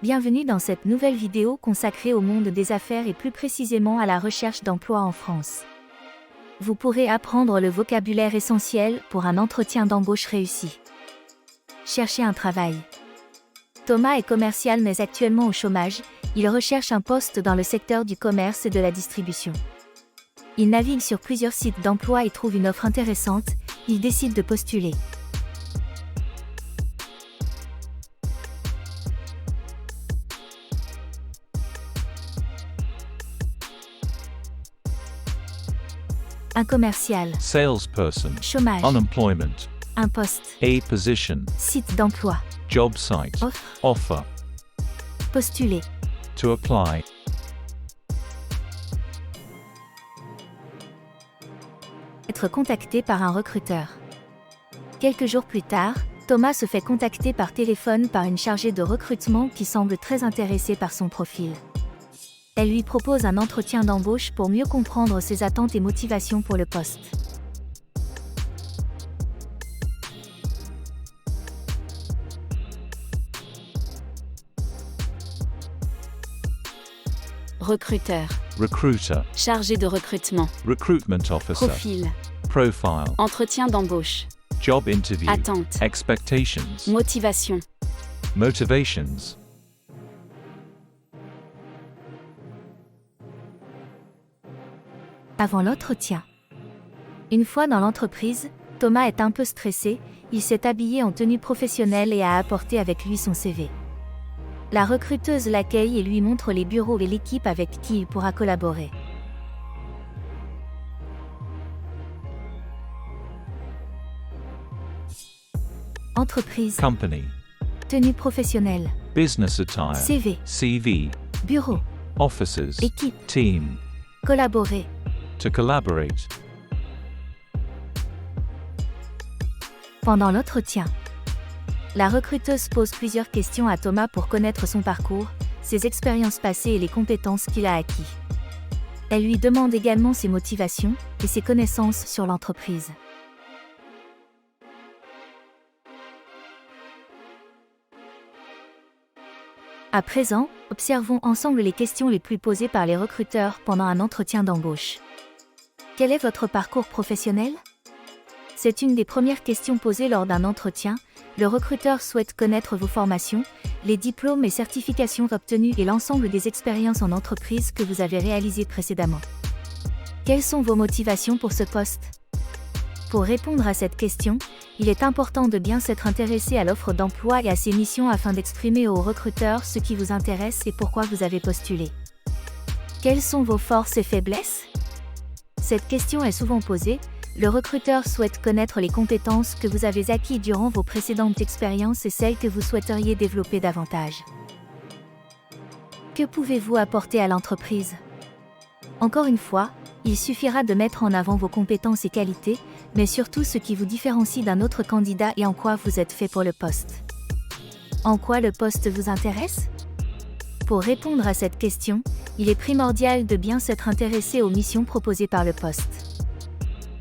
Bienvenue dans cette nouvelle vidéo consacrée au monde des affaires et plus précisément à la recherche d'emploi en France. Vous pourrez apprendre le vocabulaire essentiel pour un entretien d'embauche réussi. Cherchez un travail. Thomas est commercial mais actuellement au chômage, il recherche un poste dans le secteur du commerce et de la distribution. Il navigue sur plusieurs sites d'emploi et trouve une offre intéressante, il décide de postuler. Un commercial. Salesperson. Chômage. Unemployment. Un poste. A position. Site d'emploi. Job site. Offre. Offer. Postuler. To apply. Être contacté par un recruteur. Quelques jours plus tard, Thomas se fait contacter par téléphone par une chargée de recrutement qui semble très intéressée par son profil. Elle lui propose un entretien d'embauche pour mieux comprendre ses attentes et motivations pour le poste. Recruteur. Recruiter. Chargé de recrutement. Recruitment officer. Profil. Profile. Entretien d'embauche. Job interview. Attente. Expectations. Motivation. Motivations. Avant l'entretien. Une fois dans l'entreprise, Thomas est un peu stressé, il s'est habillé en tenue professionnelle et a apporté avec lui son CV. La recruteuse l'accueille et lui montre les bureaux et l'équipe avec qui il pourra collaborer. Entreprise. Company. Tenue professionnelle. Business attire. CV. CV. Bureau. Offices. Équipe. Team. Collaborer. To collaborate. Pendant l'entretien. La recruteuse pose plusieurs questions à Thomas pour connaître son parcours, ses expériences passées et les compétences qu'il a acquis. Elle lui demande également ses motivations et ses connaissances sur l'entreprise. À présent, observons ensemble les questions les plus posées par les recruteurs pendant un entretien d'embauche. Quel est votre parcours professionnel ? C'est une des premières questions posées lors d'un entretien. Le recruteur souhaite connaître vos formations, les diplômes et certifications obtenus et l'ensemble des expériences en entreprise que vous avez réalisées précédemment. Quelles sont vos motivations pour ce poste ? Pour répondre à cette question, il est important de bien s'être intéressé à l'offre d'emploi et à ses missions afin d'exprimer au recruteur ce qui vous intéresse et pourquoi vous avez postulé. Quelles sont vos forces et faiblesses ? Cette question est souvent posée. Le recruteur souhaite connaître les compétences que vous avez acquises durant vos précédentes expériences et celles que vous souhaiteriez développer davantage. Que pouvez-vous apporter à l'entreprise ? Encore une fois, il suffira de mettre en avant vos compétences et qualités, mais surtout ce qui vous différencie d'un autre candidat et en quoi vous êtes fait pour le poste. En quoi le poste vous intéresse ? Pour répondre à cette question, il est primordial de bien s'être intéressé aux missions proposées par le poste.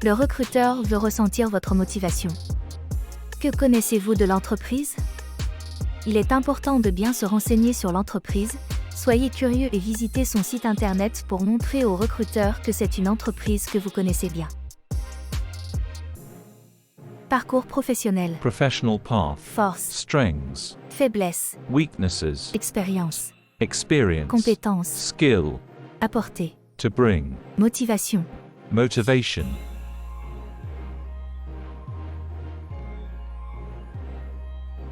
Le recruteur veut ressentir votre motivation. Que connaissez-vous de l'entreprise ? Il est important de bien se renseigner sur l'entreprise. Soyez curieux et visitez son site internet pour montrer au recruteur que c'est une entreprise que vous connaissez bien. Parcours professionnel. Professional path. Force. Strengths. Faiblesse. Weaknesses. Expérience. Experience. Compétences. Skill. Apporter. To bring. Motivation. Motivation.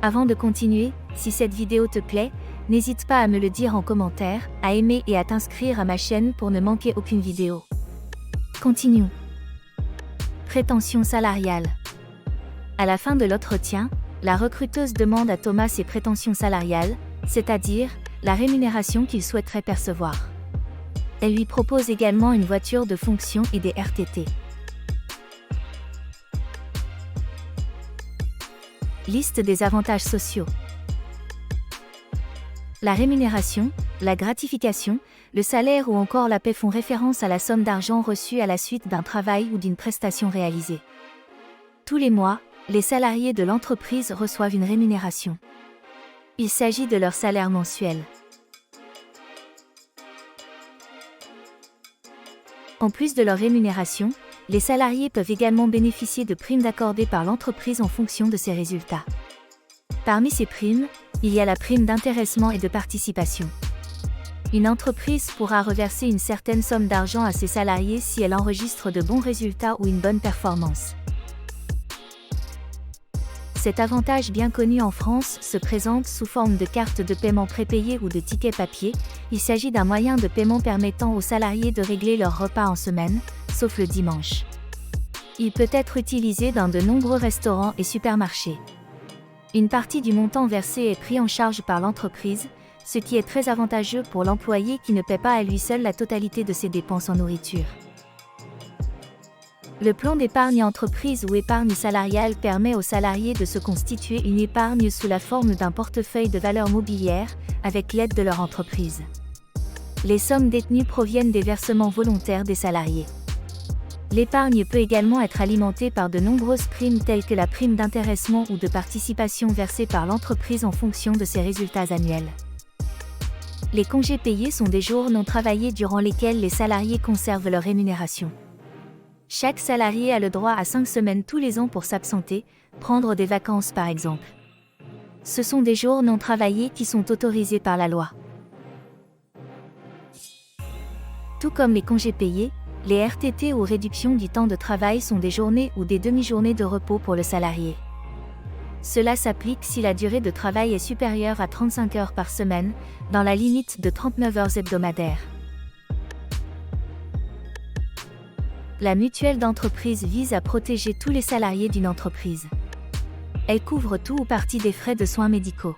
Avant de continuer, si cette vidéo te plaît, n'hésite pas à me le dire en commentaire, à aimer et à t'inscrire à ma chaîne pour ne manquer aucune vidéo. Continuons. Prétention salariale. À la fin de l'entretien, la recruteuse demande à Thomas ses prétentions salariales, c'est-à-dire la rémunération qu'il souhaiterait percevoir. Elle lui propose également une voiture de fonction et des RTT. Liste des avantages sociaux. La rémunération, la gratification, le salaire ou encore la paie font référence à la somme d'argent reçue à la suite d'un travail ou d'une prestation réalisée. Tous les mois, les salariés de l'entreprise reçoivent une rémunération. Il s'agit de leur salaire mensuel. En plus de leur rémunération, les salariés peuvent également bénéficier de primes accordées par l'entreprise en fonction de ses résultats. Parmi ces primes, il y a la prime d'intéressement et de participation. Une entreprise pourra reverser une certaine somme d'argent à ses salariés si elle enregistre de bons résultats ou une bonne performance. Cet avantage bien connu en France se présente sous forme de carte de paiement prépayée ou de tickets papier. Il s'agit d'un moyen de paiement permettant aux salariés de régler leurs repas en semaine, sauf le dimanche. Il peut être utilisé dans de nombreux restaurants et supermarchés. Une partie du montant versé est pris en charge par l'entreprise, ce qui est très avantageux pour l'employé qui ne paie pas à lui seul la totalité de ses dépenses en nourriture. Le plan d'épargne entreprise ou épargne salariale permet aux salariés de se constituer une épargne sous la forme d'un portefeuille de valeurs mobilières, avec l'aide de leur entreprise. Les sommes détenues proviennent des versements volontaires des salariés. L'épargne peut également être alimentée par de nombreuses primes telles que la prime d'intéressement ou de participation versée par l'entreprise en fonction de ses résultats annuels. Les congés payés sont des jours non travaillés durant lesquels les salariés conservent leur rémunération. Chaque salarié a le droit à 5 semaines tous les ans pour s'absenter, prendre des vacances par exemple. Ce sont des jours non travaillés qui sont autorisés par la loi. Tout comme les congés payés, les RTT ou réductions du temps de travail sont des journées ou des demi-journées de repos pour le salarié. Cela s'applique si la durée de travail est supérieure à 35 heures par semaine, dans la limite de 39 heures hebdomadaires. La mutuelle d'entreprise vise à protéger tous les salariés d'une entreprise. Elle couvre tout ou partie des frais de soins médicaux.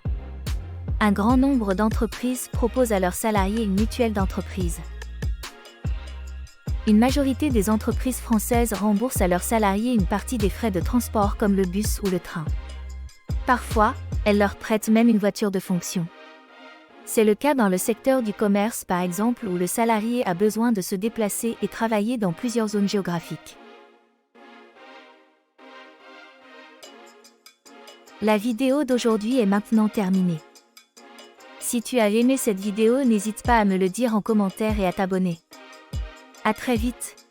Un grand nombre d'entreprises proposent à leurs salariés une mutuelle d'entreprise. Une majorité des entreprises françaises remboursent à leurs salariés une partie des frais de transport comme le bus ou le train. Parfois, elles leur prêtent même une voiture de fonction. C'est le cas dans le secteur du commerce par exemple où le salarié a besoin de se déplacer et travailler dans plusieurs zones géographiques. La vidéo d'aujourd'hui est maintenant terminée. Si tu as aimé cette vidéo, n'hésite pas à me le dire en commentaire et à t'abonner. À très vite.